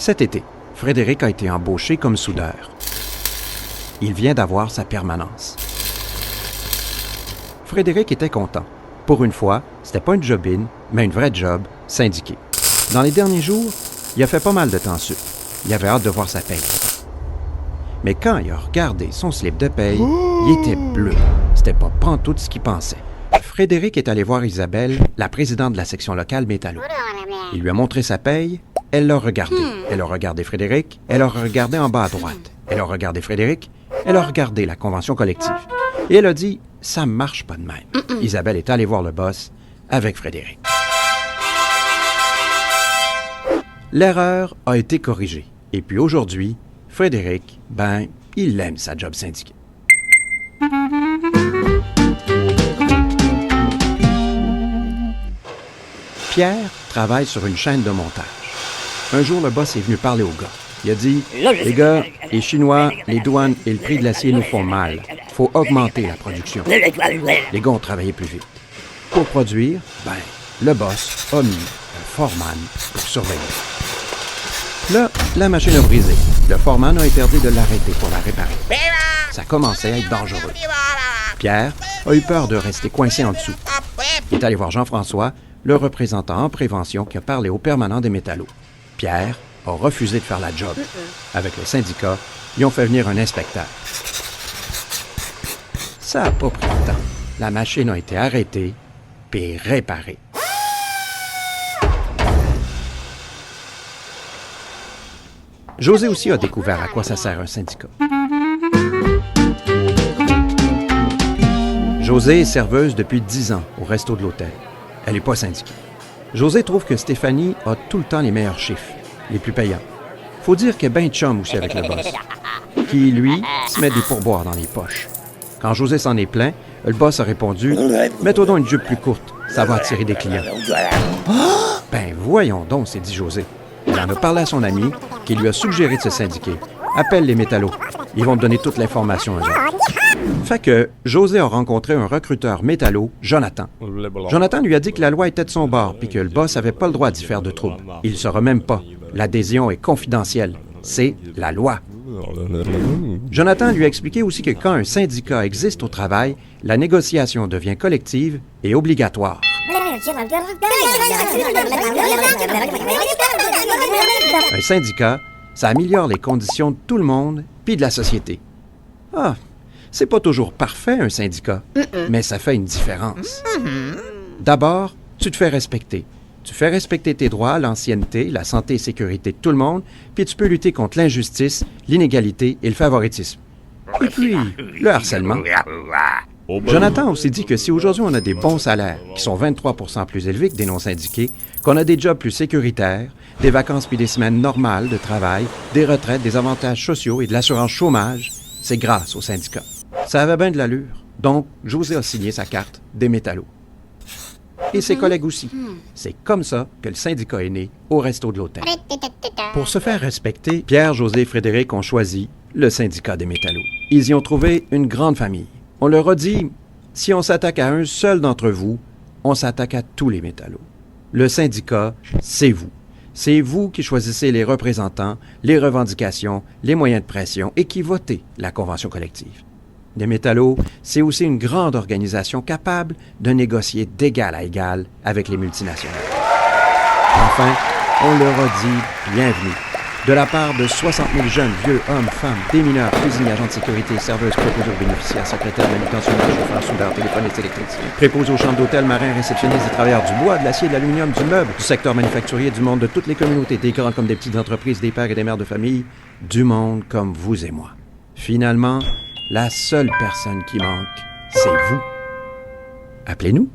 Cet été, Frédéric a été embauché comme soudeur. Il vient d'avoir sa permanence. Frédéric était content. Pour une fois, c'était pas une job-in, mais une vraie job syndiquée. Dans les derniers jours, il a fait pas mal de temps sup. Il avait hâte de voir sa paye. Mais quand il a regardé son slip de paye, il était bleu. C'était pas pantoute ce qu'il pensait. Frédéric est allé voir Isabelle, la présidente de la section locale métallo. Il lui a montré sa paye, elle l'a regardé. Elle a regardé Frédéric, elle a regardé en bas à droite. Elle a regardé Frédéric, elle a regardé la convention collective. Et elle a dit, ça marche pas de même. Isabelle est allée voir le boss avec Frédéric. L'erreur a été corrigée. Et puis aujourd'hui, Frédéric, il aime sa job syndiquée. Pierre travaille sur une chaîne de montage. Un jour, le boss est venu parler aux gars. Il a dit, « Les gars, les Chinois, les douanes et le prix de l'acier nous font mal. Faut augmenter la production. » Les gars ont travaillé plus vite. Pour produire, le boss a mis un foreman pour surveiller. Là, la machine a brisé. Le foreman a interdit de l'arrêter pour la réparer. Ça commençait à être dangereux. Pierre a eu peur de rester coincé en dessous. Il est allé voir Jean-François, le représentant en prévention qui a parlé au permanent des métallos. Pierre a refusé de faire la job. Avec le syndicat, ils ont fait venir un inspecteur. Ça n'a pas pris de temps. La machine a été arrêtée puis réparée. José aussi a découvert à quoi ça sert un syndicat. José est serveuse depuis 10 ans au resto de l'hôtel. Elle n'est pas syndiquée. José trouve que Stéphanie a tout le temps les meilleurs chiffres, les plus payants. Faut dire qu'elle est bien chum aussi avec le boss, qui, lui, se met des pourboires dans les poches. Quand José s'en est plaint, le boss a répondu « Mets-toi donc une jupe plus courte, ça va attirer des clients. » Voyons donc, s'est dit José. Elle en a parlé à son ami, qui lui a suggéré de se syndiquer. Appelle les métallos. Ils vont te donner toute l'information, eux autres. Fait que José a rencontré un recruteur métallo, Jonathan. Jonathan lui a dit que la loi était de son bord, puis que le boss avait pas le droit d'y faire de trouble. Il ne saura même pas. L'adhésion est confidentielle. C'est la loi. Jonathan lui a expliqué aussi que quand un syndicat existe au travail, la négociation devient collective et obligatoire. Un syndicat, ça améliore les conditions de tout le monde puis de la société. C'est pas toujours parfait, un syndicat, mais ça fait une différence. D'abord, tu te fais respecter. Tu fais respecter tes droits, l'ancienneté, la santé et sécurité de tout le monde, puis tu peux lutter contre l'injustice, l'inégalité et le favoritisme. Et puis, le harcèlement. Jonathan a aussi dit que si aujourd'hui on a des bons salaires, qui sont 23% plus élevés que des non-syndiqués, qu'on a des jobs plus sécuritaires, des vacances puis des semaines normales de travail, des retraites, des avantages sociaux et de l'assurance chômage, c'est grâce aux syndicats. Ça avait bien de l'allure. Donc, José a signé sa carte des métallos. Et ses collègues aussi. C'est comme ça que le syndicat est né au resto de l'hôtel. Pour se faire respecter, Pierre, José et Frédéric ont choisi le syndicat des métallos. Ils y ont trouvé une grande famille. On leur a dit, si on s'attaque à un seul d'entre vous, on s'attaque à tous les métallos. Le syndicat, c'est vous. C'est vous qui choisissez les représentants, les revendications, les moyens de pression et qui votez la convention collective. Les métallos, c'est aussi une grande organisation capable de négocier d'égal à égal avec les multinationales. Enfin, on leur a dit bienvenue. De la part de 60 000 jeunes, vieux, hommes, femmes, démineurs, cuisiniers, agents de sécurité, serveuses, préposés aux bénéficiaires, secrétaires, manutentionnaires, chauffeurs, soudeurs, téléphonistes, électriciens, préposés aux chambres d'hôtel, marins, réceptionnistes et travailleurs du bois, de l'acier, de l'aluminium, du meuble, du secteur manufacturier, du monde de toutes les communautés, des grandes comme des petites entreprises, des pères et des mères de famille, du monde comme vous et moi. Finalement, la seule personne qui manque, c'est vous. Appelez-nous.